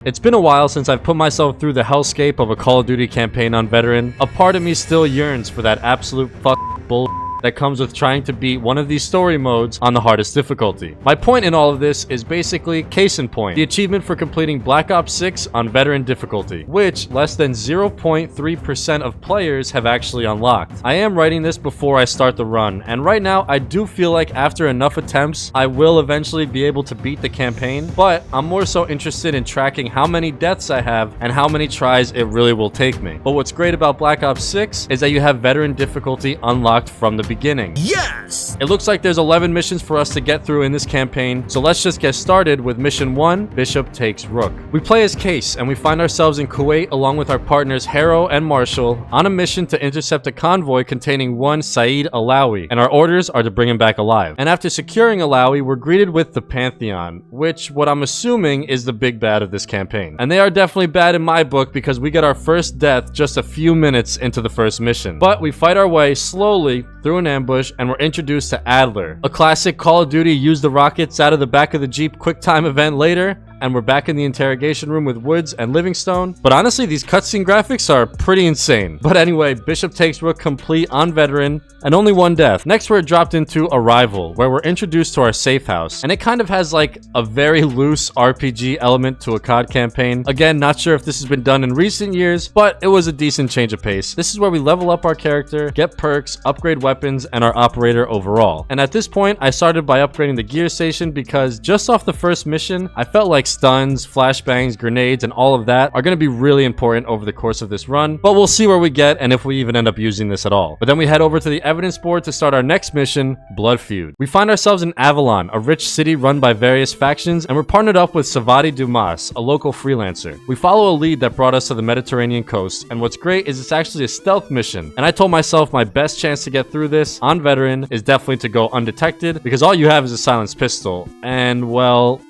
It's been a while since I've put myself through the hellscape of a Call of Duty campaign on Veteran. A part of me still yearns for that absolute bull that comes with trying to beat one of these story modes on the hardest difficulty. My point in all of this is basically case in point, the achievement for completing Black Ops 6 on Veteran difficulty, which less than 0.3% of players have actually unlocked. I am writing this before I start the run, and right now I do feel like after enough attempts, I will eventually be able to beat the campaign, but I'm more so interested in tracking how many deaths I have and how many tries it really will take me. But what's great about Black Ops 6 is that you have Veteran difficulty unlocked from the beginning. Yes! It looks like there's 11 missions for us to get through in this campaign, so let's just get started with mission 1, Bishop Takes Rook. We play as Case, and we find ourselves in Kuwait along with our partners Harrow and Marshall on a mission to intercept a convoy containing one Saeed Alawi, and our orders are to bring him back alive. And after securing Alawi, we're greeted with the Pantheon, which what I'm assuming is the big bad of this campaign. And they are definitely bad in my book because we get our first death just a few minutes into the first mission. But we fight our way slowly through an ambush, and we're introduced to Adler, a classic Call of Duty use the rockets out of the back of the Jeep quick time event later, and we're back in the interrogation room with Woods and Livingstone. But honestly, these cutscene graphics are pretty insane. But anyway, Bishop Takes Rook complete on Veteran, and only one death. Next, we're dropped into Arrival, where we're introduced to our safe house, and it kind of has like a very loose RPG element to a COD campaign. Again, not sure if this has been done in recent years, but it was a decent change of pace. This is where we level up our character, get perks, upgrade weapons, and our operator overall. And at this point, I started by upgrading the gear station because just off the first mission, I felt like stuns, flashbangs, grenades, and all of that are going to be really important over the course of this run, but we'll see where we get and if we even end up using this at all. But then we head over to the evidence board to start our next mission, Blood Feud. We find ourselves in Avalon, a rich city run by various factions, and we're partnered up with Savati Dumas, a local freelancer. We follow a lead that brought us to the Mediterranean coast, and what's great is it's actually a stealth mission, and I told myself my best chance to get through this on Veteran is definitely to go undetected, because all you have is a silenced pistol, and well...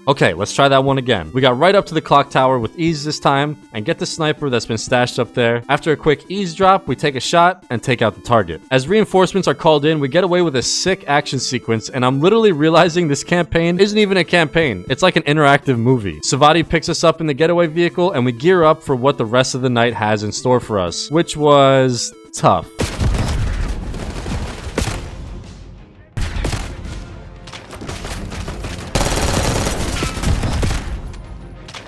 Okay, let's try that one again. We got right up to the clock tower with ease this time and get the sniper that's been stashed up there. After a quick eavesdrop, we take a shot and take out the target. As reinforcements are called in, we get away with a sick action sequence, and I'm literally realizing this campaign isn't even a campaign. It's like an interactive movie. Savati picks us up in the getaway vehicle and we gear up for what the rest of the night has in store for us, which was tough.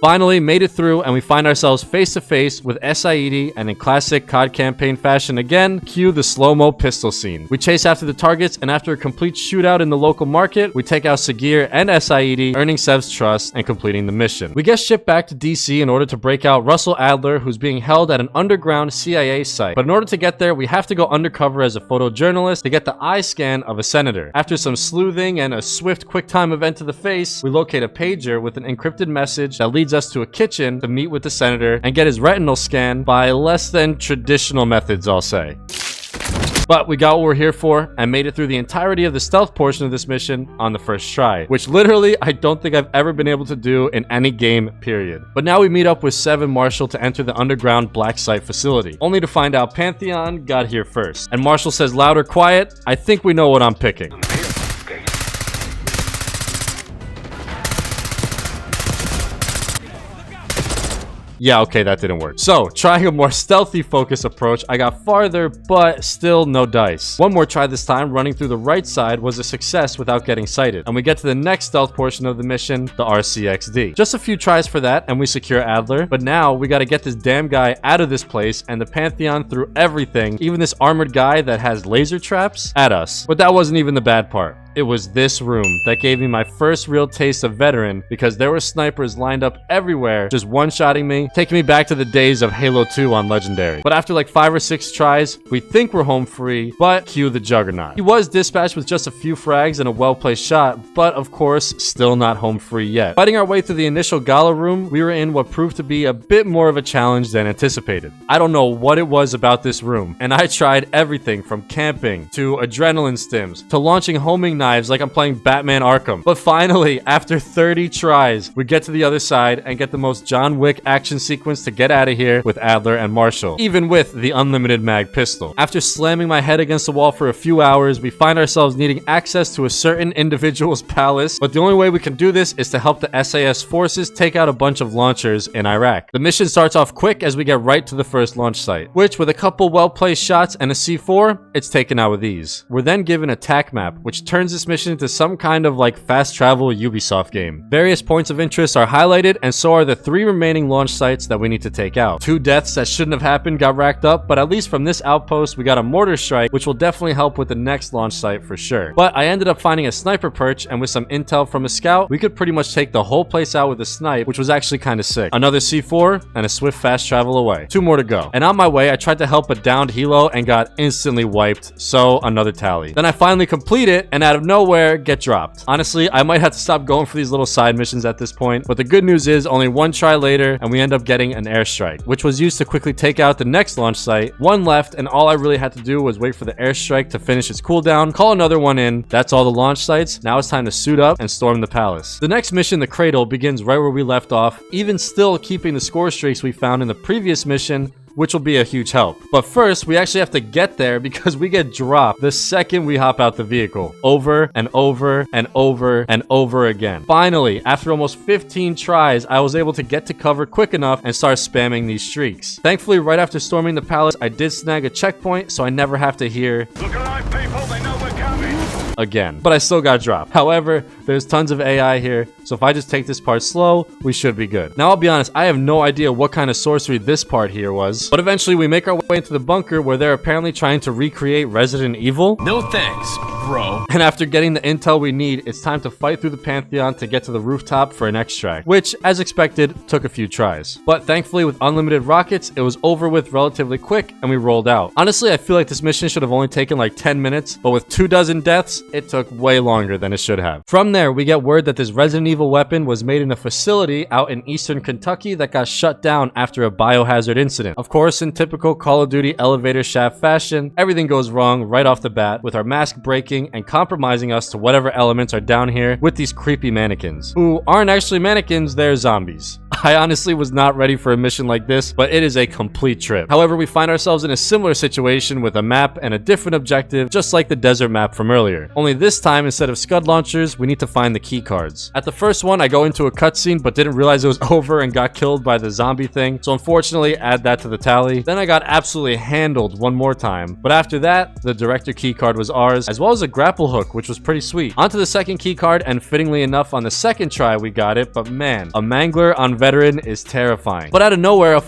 Finally, made it through, and we find ourselves face to face with Saeed, and in classic COD campaign fashion again, cue the slow-mo pistol scene. We chase after the targets, and after a complete shootout in the local market, we take out Sagir and Saeed, earning Sev's trust and completing the mission. We get shipped back to DC in order to break out Russell Adler, who's being held at an underground CIA site. But in order to get there, we have to go undercover as a photojournalist to get the eye scan of a senator. After some sleuthing and a swift quick-time event to the face, we locate a pager with an encrypted message that leads us to a kitchen to meet with the senator and get his retinal scan by less than traditional methods, I'll say. But we got what we're here for and made it through the entirety of the stealth portion of this mission on the first try, which literally I don't think I've ever been able to do in any game, period. But now we meet up with Sev and Marshall to enter the underground black site facility, only to find out Pantheon got here first. And Marshall says loud or quiet, I think we know what I'm picking. Yeah, okay, that didn't work. So, trying a more stealthy focus approach, I got farther, but still no dice. One more try this time, running through the right side, was a success without getting sighted. And we get to the next stealth portion of the mission, the RCXD. Just a few tries for that, and we secure Adler. But now, we gotta get this damn guy out of this place, and the Pantheon threw everything, even this armored guy that has laser traps, at us. But that wasn't even the bad part. It was this room that gave me my first real taste of Veteran, because there were snipers lined up everywhere, just one-shotting me, taking me back to the days of Halo 2 on Legendary. But after like 5 or 6 tries, we think we're home free, but cue the Juggernaut. He was dispatched with just a few frags and a well-placed shot, but of course, still not home free yet. Fighting our way through the initial gala room, we were in what proved to be a bit more of a challenge than anticipated. I don't know what it was about this room, and I tried everything from camping to adrenaline stims to launching homing knives knives like I'm playing Batman Arkham. But finally, after 30 tries, we get to the other side and get the most John Wick action sequence to get out of here with Adler and Marshall, even with the unlimited mag pistol. After slamming my head against the wall for a few hours, we find ourselves needing access to a certain individual's palace, but the only way we can do this is to help the SAS forces take out a bunch of launchers in Iraq. The mission starts off quick as we get right to the first launch site, which with a couple well-placed shots and a C4, it's taken out with ease. We're then given a TAC map, which turns this mission into some kind of like fast travel Ubisoft game. Various points of interest are highlighted, and so are the 3 remaining launch sites that we need to take out. 2 deaths that shouldn't have happened got racked up, but at least from this outpost we got a mortar strike, which will definitely help with the next launch site for sure. But I ended up finding a sniper perch, and with some intel from a scout, we could pretty much take the whole place out with a snipe, which was actually kind of sick. Another C4 and a swift fast travel away. 2 more to go. And on my way, I tried to help a downed helo and got instantly wiped, so another tally. Then I finally complete it and out of nowhere get dropped. Honestly, I might have to stop going for these little side missions at this point, but the good news is only 1 try later and we end up getting an airstrike, which was used to quickly take out the next launch site. 1 left, and all I really had to do was wait for the airstrike to finish its cooldown, call another one in. That's all the launch sites. Now it's time to suit up and storm the palace. The next mission, the Cradle, begins right where we left off, even still keeping the score streaks we found in the previous mission, which will be a huge help. But first, we actually have to get there because we get dropped the second we hop out the vehicle. Over and over and over and over again. Finally, after almost 15 tries, I was able to get to cover quick enough and start spamming these streaks. Thankfully, right after storming the palace, I did snag a checkpoint, so I never have to hear "Look alive, people, they know we're coming" again. But I still got dropped. However, there's tons of AI here, so if I just take this part slow, we should be good. Now, I'll be honest, I have no idea what kind of sorcery this part here was, but eventually we make our way into the bunker where they're apparently trying to recreate Resident Evil. No thanks, bro. And after getting the intel we need, it's time to fight through the Pantheon to get to the rooftop for an extract, which, as expected, took a few tries. But thankfully, with unlimited rockets, it was over with relatively quick and we rolled out. Honestly, I feel like this mission should have only taken like 10 minutes, but with 24 deaths, it took way longer than it should have. From there, we get word that this Resident Evil weapon was made in a facility out in eastern Kentucky that got shut down after a biohazard incident. Of course, in typical Call of Duty elevator shaft fashion, everything goes wrong right off the bat, with our mask breaking and compromising us to whatever elements are down here with these creepy mannequins, who aren't actually mannequins, they're zombies. I honestly was not ready for a mission like this, but it is a complete trip. However, we find ourselves in a similar situation with a map and a different objective, just like the desert map from earlier. Only this time, instead of scud launchers, we need to find the key cards. At the first one, I go into a cutscene, but didn't realize it was over and got killed by the zombie thing, so unfortunately, add that to the tally. Then I got absolutely handled one more time, but after that, the director key card was ours, as well as a grapple hook, which was pretty sweet. Onto the second key card, and fittingly enough, on the second try, we got it, but man, a mangler on veteran is terrifying. But out of nowhere, a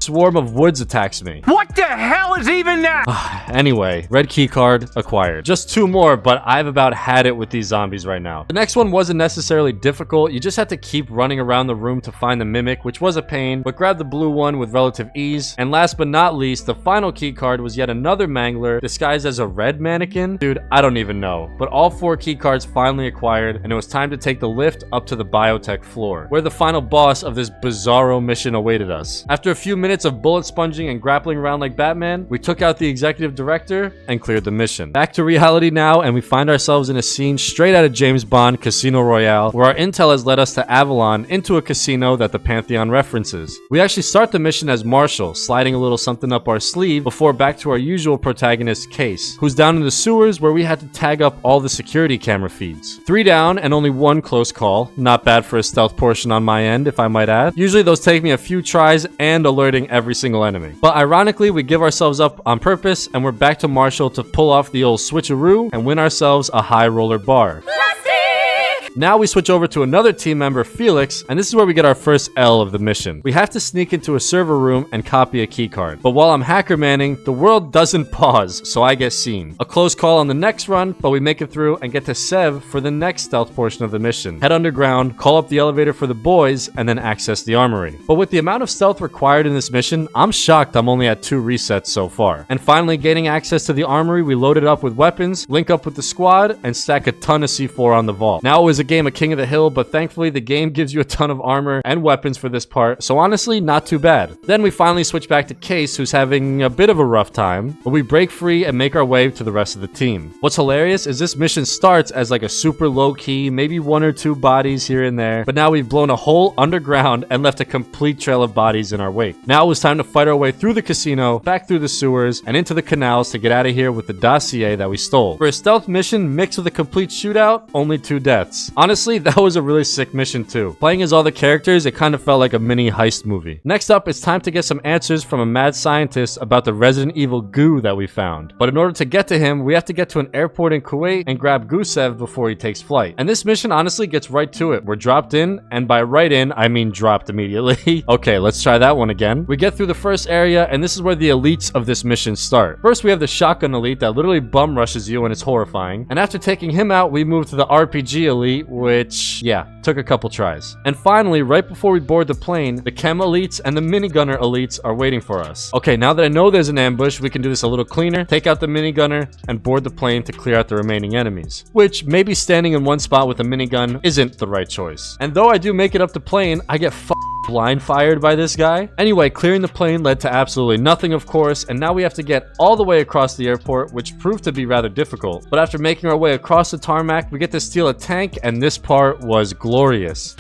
swarm of woods attacks me. What the hell is even that? Anyway, red key card acquired. Just 2 more, but I've about had it with these zombies right now. The next one wasn't necessarily difficult. You just had to keep running around the room to find the mimic, which was a pain, but grab the blue one with relative ease. And last but not least, the final key card was yet another mangler disguised as a red mannequin. Dude, I don't even know. But all 4 key cards finally acquired, and it was time to take the lift up to the biotech floor, where the final boss of this bizarro mission awaited us. After a few minutes of bullet sponging and grappling around like Batman, we took out the executive director and cleared the mission. Back to reality now, and we find ourselves in a scene straight out of James Bond Casino Royale, where our intel has led us to Avalon, into a casino that the Pantheon references. We actually start the mission as Marshall, sliding a little something up our sleeve, before back to our usual protagonist, Case, who's down in the sewers where we had to tag up all the security camera feeds. 3 down and only 1 close call. Not bad for a stealth portion on my end, if I might add. Usually those take me a few tries and alerting every single enemy. But ironically, we give ourselves up on purpose, and we're back to Marshall to pull off the old switcheroo and win ourselves a high roller bar. Now we switch over to another team member, Felix, and this is where we get our first L of the mission. We have to sneak into a server room and copy a keycard. But while I'm hacker manning, the world doesn't pause, so I get seen. A close call on the next run, but we make it through and get to Sev for the next stealth portion of the mission. Head underground, call up the elevator for the boys, and then access the armory. But with the amount of stealth required in this mission, I'm shocked I'm only at 2 resets so far. And finally, gaining access to the armory, we load it up with weapons, link up with the squad, and stack a ton of C4 on the vault. Now it was a game a king of the hill, but thankfully the game gives you a ton of armor and weapons for this part, so honestly, not too bad. Then we finally switch back to Case, who's having a bit of a rough time, but we break free and make our way to the rest of the team. What's hilarious is this mission starts as like a super low-key, maybe 1 or 2 bodies here and there, but now we've blown a hole underground and left a complete trail of bodies in our wake. Now it was time to fight our way through the casino, back through the sewers, and into the canals to get out of here with the dossier that we stole. For a stealth mission mixed with a complete shootout, only 2 deaths. Honestly, that was a really sick mission too. Playing as all the characters, it kind of felt like a mini heist movie. Next up, it's time to get some answers from a mad scientist about the Resident Evil goo that we found. But in order to get to him, we have to get to an airport in Kuwait and grab Gusev before he takes flight. And this mission honestly gets right to it. We're dropped in, and by right in, I mean dropped immediately. Okay, let's try that one again. We get through the first area, and this is where the elites of this mission start. First, we have the shotgun elite that literally bum rushes you, and it's horrifying. And after taking him out, we move to the RPG elite, which, yeah, took a couple tries. And finally, right before we board the plane, the chem elites and the minigunner elites are waiting for us. Okay, now that I know there's an ambush, we can do this a little cleaner, take out the minigunner, and board the plane to clear out the remaining enemies. Which, maybe standing in one spot with a minigun isn't the right choice. And though I do make it up the plane, I get blind fired by this guy. Anyway, clearing the plane led to absolutely nothing, of course, and now we have to get all the way across the airport, which proved to be rather difficult. But after making our way across the tarmac, we get to steal a tank, and this part was glorious.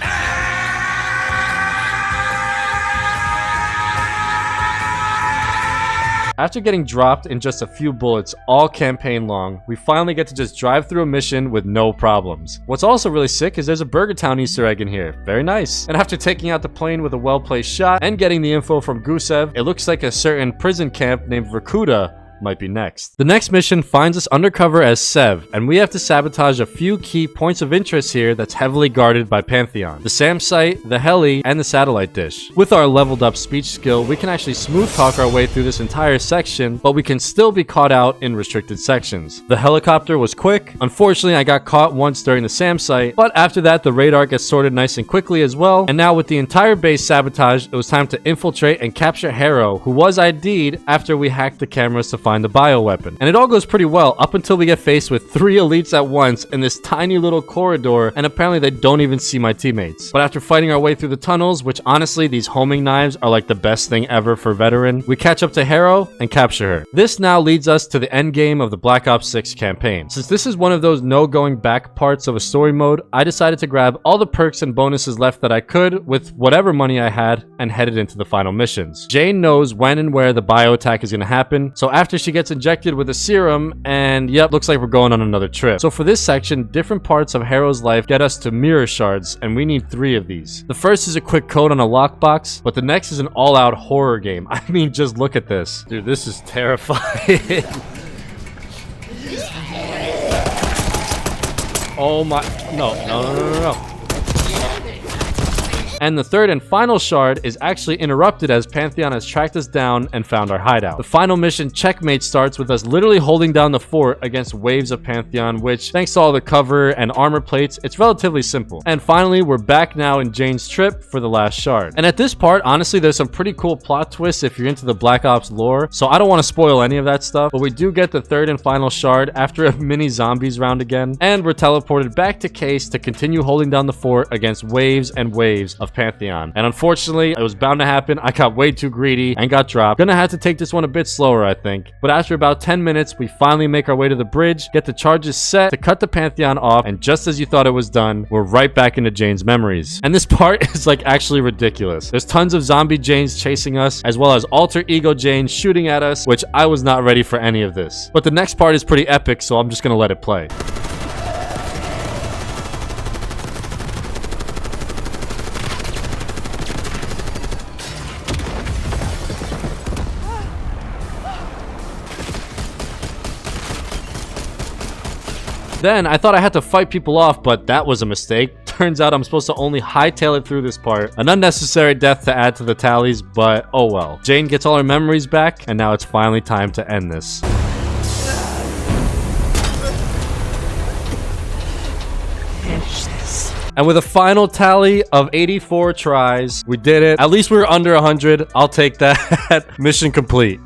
After getting dropped in just a few bullets all campaign long, we finally get to just drive through a mission with no problems. What's also really sick is there's a Burger Town Easter egg in here. Very nice. And after taking out the plane with a well-placed shot and getting the info from Gusev, it looks like a certain prison camp named Vorkuta might be next. The next mission finds us undercover as Sev, and we have to sabotage a few key points of interest here that's heavily guarded by Pantheon. The SAM site, the heli, and the satellite dish. With our leveled up speech skill, we can actually smooth talk our way through this entire section, but we can still be caught out in restricted sections. The helicopter was quick. Unfortunately, I got caught once during the SAM site, but after that, the radar gets sorted nice and quickly as well, and now with the entire base sabotaged, it was time to infiltrate and capture Harrow, who was ID'd after we hacked the cameras to find the bioweapon. And it all goes pretty well up until we get faced with 3 elites at once in this tiny little corridor, and apparently they don't even see my teammates. But after fighting our way through the tunnels, which honestly these homing knives are like the best thing ever for veteran, we catch up to Harrow and capture her. This now leads us to the end game of the Black Ops 6 campaign. Since this is one of those no going back parts of a story mode, I decided to grab all the perks and bonuses left that I could with whatever money I had and headed into the final missions. Jane knows when and where the bio attack is going to happen, so after she gets injected with a serum, and yep, looks like we're going on another trip. So for this section, different parts of Harrow's life get us to mirror shards, and we need 3 of these. The first is a quick code on a lockbox, but the next is an all-out horror game. I mean, just look at this. Dude, this is terrifying. Oh my, no. And the third and final shard is actually interrupted as Pantheon has tracked us down and found our hideout. The final mission, Checkmate, starts with us literally holding down the fort against waves of Pantheon, which, thanks to all the cover and armor plates, it's relatively simple. And finally, we're back now in Jane's trip for the last shard. And at this part, honestly, there's some pretty cool plot twists if you're into the Black Ops lore, so I don't want to spoil any of that stuff, but we do get the third and final shard after a mini zombies round again, and we're teleported back to Case to continue holding down the fort against waves and waves of Pantheon. And unfortunately, it was bound to happen. I got way too greedy and got dropped. Gonna have to take this one a bit slower, I think. But after about 10 minutes, we finally make our way to the bridge, get the charges set to cut the Pantheon off, and just as you thought it was done, we're right back into Jane's memories. And this part is like actually ridiculous. There's tons of zombie Janes chasing us, as well as alter ego Janes shooting at us, which I was not ready for any of this. But the next part is pretty epic, so I'm just gonna let it play. Then I thought I had to fight people off, but that was a mistake. Turns out I'm supposed to only hightail it through this part. An unnecessary death to add to the tallies, but oh well. Jane gets all her memories back, and now it's finally time to end this. And with a final tally of 84 tries, we did it. At least we were under 100. I'll take that. Mission complete.